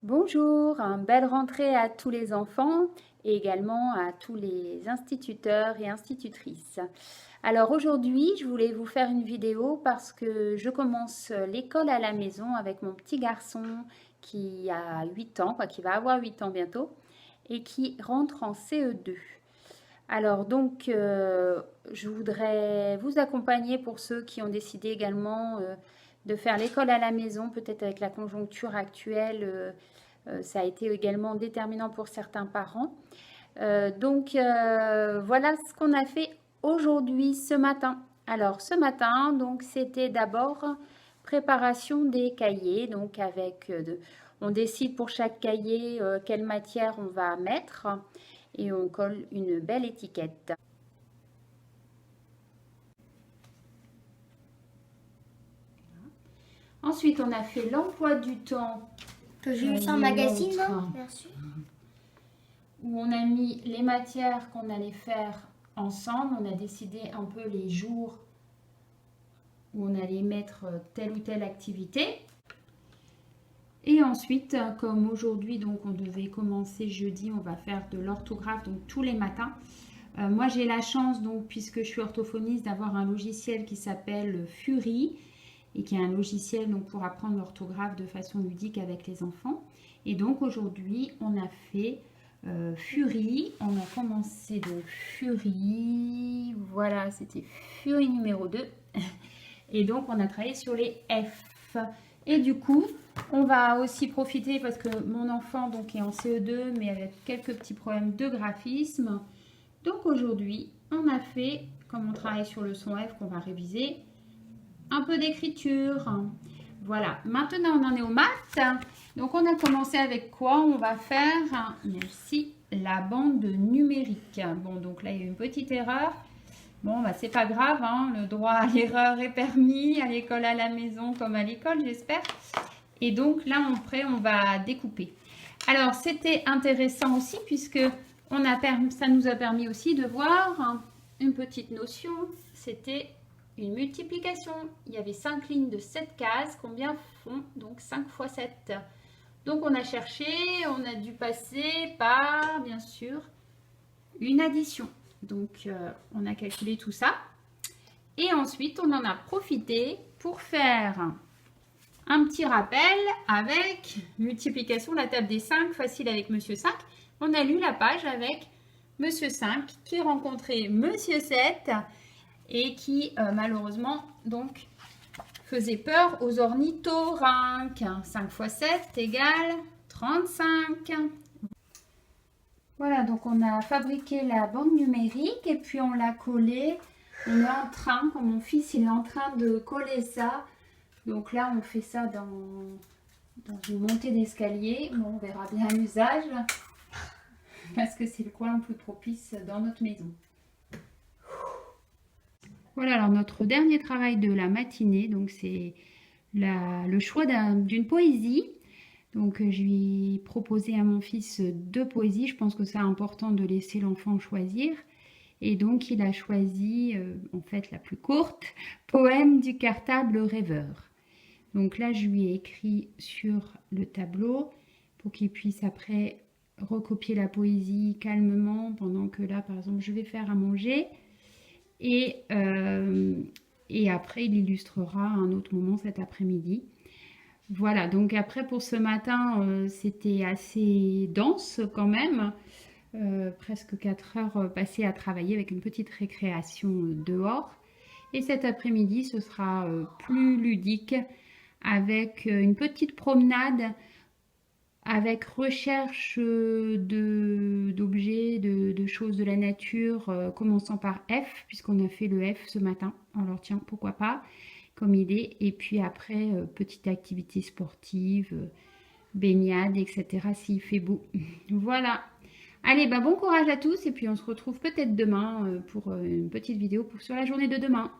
Bonjour, belle rentrée à tous les enfants et également à tous les instituteurs et institutrices. Alors aujourd'hui, je voulais vous faire une vidéo parce que je commence l'école à la maison avec mon petit garçon qui a 8 ans, qui va avoir 8 ans bientôt et qui rentre en CE2. Alors donc, je voudrais vous accompagner pour ceux qui ont décidé également de faire l'école à la maison, peut-être avec la conjoncture actuelle. Ça a été également déterminant pour certains parents. Voilà ce qu'on a fait aujourd'hui, ce matin. Alors ce matin, donc c'était d'abord préparation des cahiers. Donc on décide pour chaque cahier quelle matière on va mettre et on colle une belle étiquette. Ensuite, on a fait l'emploi du temps. J'ai vu ça en magazine, non? Merci. Où on a mis les matières qu'on allait faire ensemble. On a décidé un peu les jours où on allait mettre telle ou telle activité. Et ensuite, comme aujourd'hui, donc on devait commencer jeudi, on va faire de l'orthographe donc tous les matins. Moi, j'ai la chance, donc, puisque je suis orthophoniste, d'avoir un logiciel qui s'appelle Fury et qui est un logiciel donc, pour apprendre l'orthographe de façon ludique avec les enfants. Et donc aujourd'hui, on a fait Fury. On a commencé donc Fury. Voilà, c'était Fury numéro 2. Et donc, on a travaillé sur les F. Et du coup, on va aussi profiter parce que mon enfant donc, est en CE2, mais avec quelques petits problèmes de graphisme. Donc aujourd'hui, on a fait, comme on travaille sur le son F qu'on va réviser, un peu d'écriture. Voilà, maintenant on en est aux maths. Donc on a commencé avec quoi? On va faire, merci, la bande numérique. Bon, donc là il y a une petite erreur. Bon, bah c'est pas grave, hein, le droit à l'erreur est permis à l'école, à la maison comme à l'école, j'espère. Et donc là, on va découper. Alors, c'était intéressant aussi puisque ça nous a permis aussi de voir une petite notion. C'était une multiplication. Il y avait 5 lignes de 7 cases. Combien font donc 5 fois 7? Donc, on a cherché, on a dû passer par, bien sûr, une addition. Donc, on a calculé tout ça. Et ensuite, on en a profité pour faire un petit rappel avec multiplication, la table des 5, facile avec Monsieur 5. On a lu la page avec Monsieur 5 qui rencontrait Monsieur 7 et qui malheureusement donc faisait peur aux ornithorynques. 5 fois 7 égale 35. Voilà, donc on a fabriqué la bande numérique et puis on l'a collée. On est en train, comme mon fils il est en train de coller ça. Donc là on fait ça dans une montée d'escalier. Bon, on verra bien l'usage parce que c'est le coin le plus propice dans notre maison. Voilà, alors notre dernier travail de la matinée, donc c'est le choix d'une poésie. Donc je lui ai proposé à mon fils 2 poésies. Je pense que c'est important de laisser l'enfant choisir. Et donc il a choisi, en fait la plus courte, Poème du cartable rêveur. Donc là je lui ai écrit sur le tableau pour qu'il puisse après recopier la poésie calmement pendant que là par exemple je vais faire à manger. Et après il illustrera à un autre moment cet après-midi. Voilà, donc après pour ce matin, c'était assez dense quand même. Presque 4 heures passées à travailler avec une petite récréation dehors. Et cet après-midi, ce sera plus ludique avec une petite promenade avec recherche d'objets, de choses de la nature, commençant par F, puisqu'on a fait le F ce matin. Alors tiens, pourquoi pas, comme idée. Et puis après, petite activité sportive, baignade, etc. s'il fait beau. Voilà. Allez, bon courage à tous et puis on se retrouve peut-être demain pour une petite vidéo sur la journée de demain.